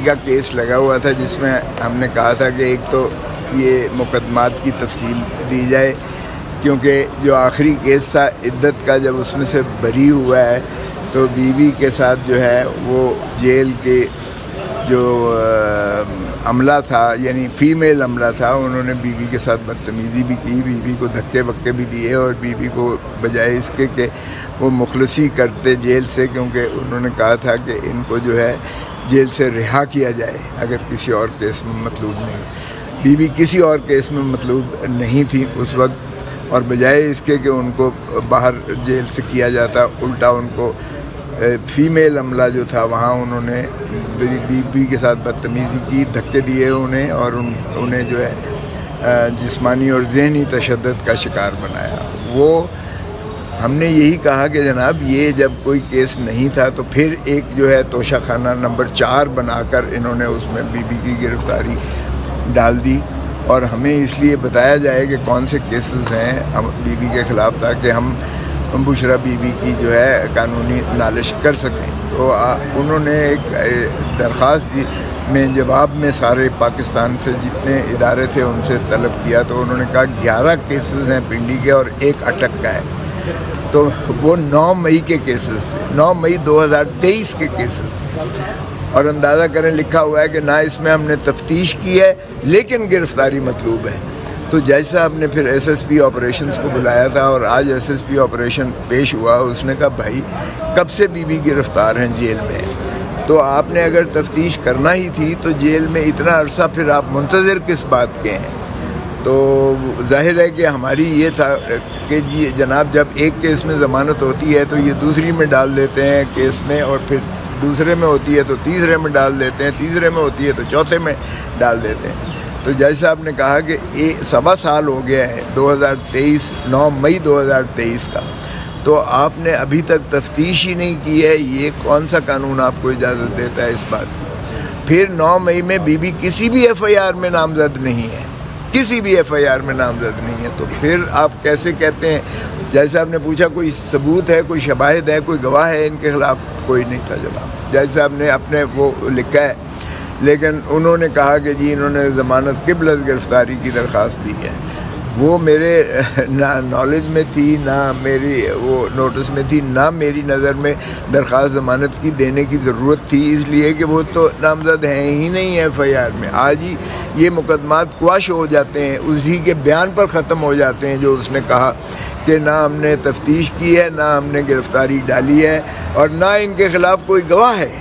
کا کیس لگا ہوا تھا جس میں ہم نے کہا تھا کہ ایک تو یہ مقدمات کی تفصیل دی جائے، کیونکہ جو آخری کیس تھا عدت کا، جب اس میں سے بری ہوا ہے تو بیوی کے ساتھ جو ہے وہ جیل کے جو عملہ تھا، یعنی فیمیل عملہ تھا، انہوں نے بیوی کے ساتھ بدتمیزی بھی کی، بیوی کو دھکے وکے بھی دیے، اور بیوی کو بجائے اس کے کہ وہ مخلصی کرتے جیل سے، کیونکہ انہوں نے کہا تھا کہ ان کو جو ہے جیل سے رہا کیا جائے اگر کسی اور کیس میں مطلوب نہیں ہے۔ بیوی کسی اور کیس میں مطلوب نہیں تھی اس وقت، اور بجائے اس کے کہ ان کو باہر جیل سے کیا جاتا، الٹا ان کو فیمیل عملہ جو تھا وہاں انہوں نے بیوی کے ساتھ بدتمیزی کی، دھکے دیے انہیں، اور انہیں جو ہے جسمانی اور ذہنی تشدد کا شکار بنایا۔ وہ ہم نے یہی کہا کہ جناب یہ جب کوئی کیس نہیں تھا تو پھر ایک جو ہے توشہ خانہ نمبر 4 بنا کر انہوں نے اس میں بیوی کی گرفتاری ڈال دی، اور ہمیں اس لیے بتایا جائے کہ کون سے کیسز ہیں بیوی کے خلاف تاکہ ہم بشرا بیوی کی جو ہے قانونی نالش کر سکیں۔ تو انہوں نے ایک درخواست میں جواب میں سارے پاکستان سے جتنے ادارے تھے ان سے طلب کیا، تو انہوں نے کہا 11 کیسز ہیں پنڈی کے اور ایک اٹک کا ہے۔ تو وہ 9 مئی کے کیسز تھے، 9 مئی 2023 کے کیسز، اور اندازہ کریں لکھا ہوا ہے کہ نہ اس میں ہم نے تفتیش کی ہے لیکن گرفتاری مطلوب ہے۔ تو جج صاحب نے پھر ایس ایس پی آپریشنز کو بلایا تھا، اور آج ایس ایس پی آپریشن پیش ہوا، اس نے کہا بھائی کب سے بیوی گرفتار ہیں جیل میں، تو آپ نے اگر تفتیش کرنا ہی تھی تو جیل میں اتنا عرصہ پھر آپ منتظر کس بات کے ہیں؟ تو ظاہر ہے کہ ہماری یہ تھا کہ جی جناب جب ایک کیس میں ضمانت ہوتی ہے تو یہ دوسری میں ڈال دیتے ہیں کیس میں، اور پھر دوسرے میں ہوتی ہے تو تیسرے میں ڈال دیتے ہیں، تیسرے میں ہوتی ہے تو چوتھے میں ڈال دیتے ہیں۔ تو جج صاحب نے کہا کہ 1.25 سال ہو گیا ہے 2023 9 مئی 2023 کا، تو آپ نے ابھی تک تفتیش ہی نہیں کی ہے، یہ کون سا قانون آپ کو اجازت دیتا ہے اس بات کی؟ پھر 9 مئی میں بیوی کسی بھی ایف آئی آر میں نامزد نہیں ہے، کسی بھی ایف آئی آر میں نامزد نہیں ہے، تو پھر آپ کیسے کہتے ہیں؟ جج صاحب نے پوچھا کوئی ثبوت ہے، کوئی شواہد ہے، کوئی گواہ ہے ان کے خلاف؟ کوئی نہیں تھا جناب۔ جج صاحب نے اپنے وہ لکھا ہے، لیکن انہوں نے کہا کہ جی انہوں نے ضمانت قبل از گرفتاری کی درخواست دی ہے۔ وہ میرے نہ نالج میں تھی، نہ میری وہ نوٹس میں تھی، نہ میری نظر میں درخواست ضمانت کی دینے کی ضرورت تھی، اس لیے کہ وہ تو نامزد ہیں ہی نہیں ایف آئی آر میں۔ آج ہی یہ مقدمات قواش ہو جاتے ہیں، اسی کے بیان پر ختم ہو جاتے ہیں جو اس نے کہا کہ نہ ہم نے تفتیش کی ہے، نہ ہم نے گرفتاری ڈالی ہے، اور نہ ان کے خلاف کوئی گواہ ہے،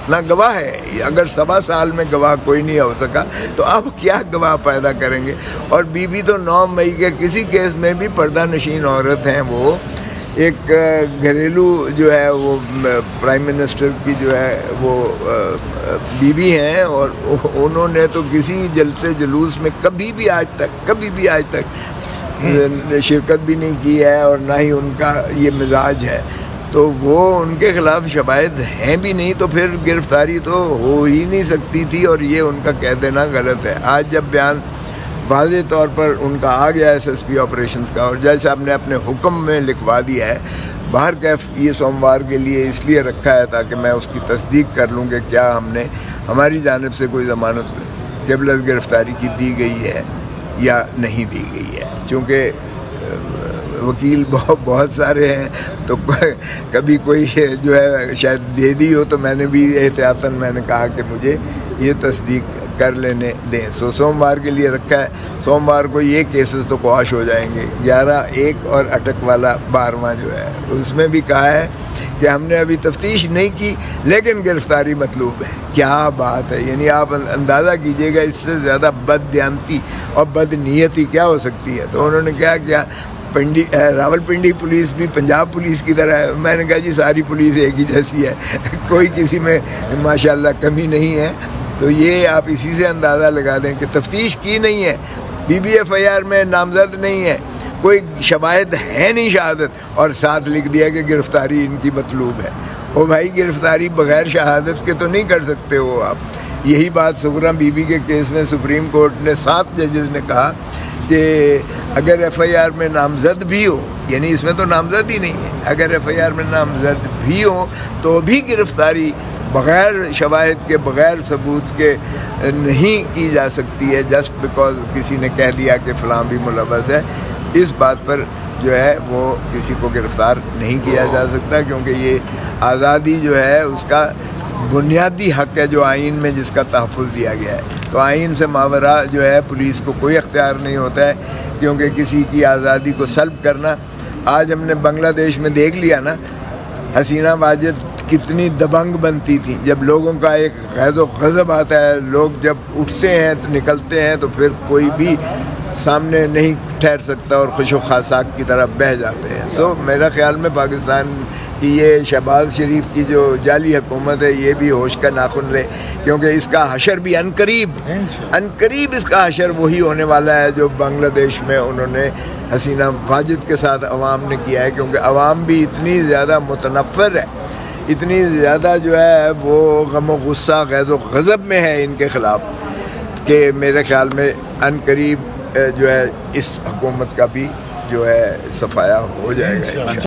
نہ گواہ ہے۔ اگر 1.25 سال میں گواہ کوئی نہیں ہو سکا تو آپ کیا گواہ پیدا کریں گے؟ اور بیوی تو 9 مئی کے کسی کیس میں بھی پردہ نشین عورت ہیں، وہ ایک گھریلو جو ہے وہ پرائم منسٹر کی جو ہے وہ بیوی ہیں، اور انہوں نے تو کسی جلسے جلوس میں کبھی بھی آج تک شرکت بھی نہیں کی ہے، اور نہ ہی ان کا یہ مزاج ہے، تو وہ ان کے خلاف شواہد ہیں بھی نہیں، تو پھر گرفتاری تو ہو ہی نہیں سکتی تھی، اور یہ ان کا کہہ دینا غلط ہے۔ آج جب بیان واضح طور پر ان کا آ گیا ایس ایس پی آپریشنز کا، اور جج صاحب نے اپنے حکم میں لکھوا دیا ہے، باہر کیف یہ سوموار کے لیے اس لیے رکھا ہے تاکہ میں اس کی تصدیق کر لوں کہ کیا ہماری جانب سے کوئی ضمانت قبل از گرفتاری کی دی گئی ہے یا نہیں دی گئی ہے، چونکہ وکیل بہت سارے ہیں، تو کبھی کوئی جو ہے شاید دے دی ہو، تو میں نے بھی احتیاطاً میں نے کہا کہ مجھے یہ تصدیق کر لینے دیں۔ سوموار کے لیے رکھا ہے، سوموار کو یہ کیسز تو قواش ہو جائیں گے۔ 11 ایک اور اٹک والا 12واں جو ہے اس میں بھی کہا ہے کہ ہم نے ابھی تفتیش نہیں کی لیکن گرفتاری مطلوب ہے۔ کیا بات ہے! یعنی آپ اندازہ کیجئے گا اس سے زیادہ بد دیانتی اور بد نیتی کیا ہو سکتی ہے۔ تو انہوں نے کیا راولپنڈی پولیس بھی پنجاب پولیس کی طرح ہے۔ میں نے کہا جی ساری پولیس ایک ہی جیسی ہے، کوئی کسی میں ماشاءاللہ کمی نہیں ہے۔ تو یہ آپ اسی سے اندازہ لگا دیں کہ تفتیش کی نہیں ہے، بی بی ایف آئی آر میں نامزد نہیں ہے، کوئی شواہد ہے نہیں شہادت، اور ساتھ لکھ دیا کہ گرفتاری ان کی مطلوب ہے۔ او بھائی گرفتاری بغیر شہادت کے تو نہیں کر سکتے ہو آپ۔ یہی بات سغرا بی بی کے کیس میں سپریم کورٹ نے 7 ججز نے کہا کہ اگر ایف آئی آر میں نامزد بھی ہو، یعنی اس میں تو نامزد ہی نہیں ہے، اگر ایف آئی آر میں نامزد بھی ہو تو بھی گرفتاری بغیر شواہد کے بغیر ثبوت کے نہیں کی جا سکتی ہے جسٹ بیکاز کسی نے کہہ دیا کہ فلاں بھی ملوث ہے. اس بات پر جو ہے وہ کسی کو گرفتار نہیں کیا جا سکتا کیونکہ یہ آزادی جو ہے اس کا بنیادی حق ہے جو آئین میں جس کا تحفظ دیا گیا ہے. تو آئین سے ماوراء جو ہے پولیس کو کوئی اختیار نہیں ہوتا ہے کیونکہ کسی کی آزادی کو سلب کرنا. آج ہم نے بنگلہ دیش میں دیکھ لیا نا حسینہ واجد کتنی دبنگ بنتی تھی. جب لوگوں کا ایک غیظ و غضب آتا ہے, لوگ جب اٹھتے ہیں تو نکلتے ہیں تو پھر کوئی بھی سامنے نہیں ٹھہر سکتا اور خوش و خاصاک کی طرح بہہ جاتے ہیں. تو میرا خیال میں پاکستان کی یہ شہباز شریف کی جو جعلی حکومت ہے یہ بھی ہوش کا ناخن لے کیونکہ اس کا حشر بھی عنقریب اس کا حشر وہی ہونے والا ہے جو بنگلہ دیش میں انہوں نے حسینہ واجد کے ساتھ عوام نے کیا ہے. کیونکہ عوام بھی اتنی زیادہ متنفر ہے, اتنی زیادہ جو ہے وہ غم و غصہ غیظ و غضب میں ہے ان کے خلاف کہ میرے خیال میں عنقریب جو ہے اس حکومت کا بھی جو ہے صفایا ہو جائے گا.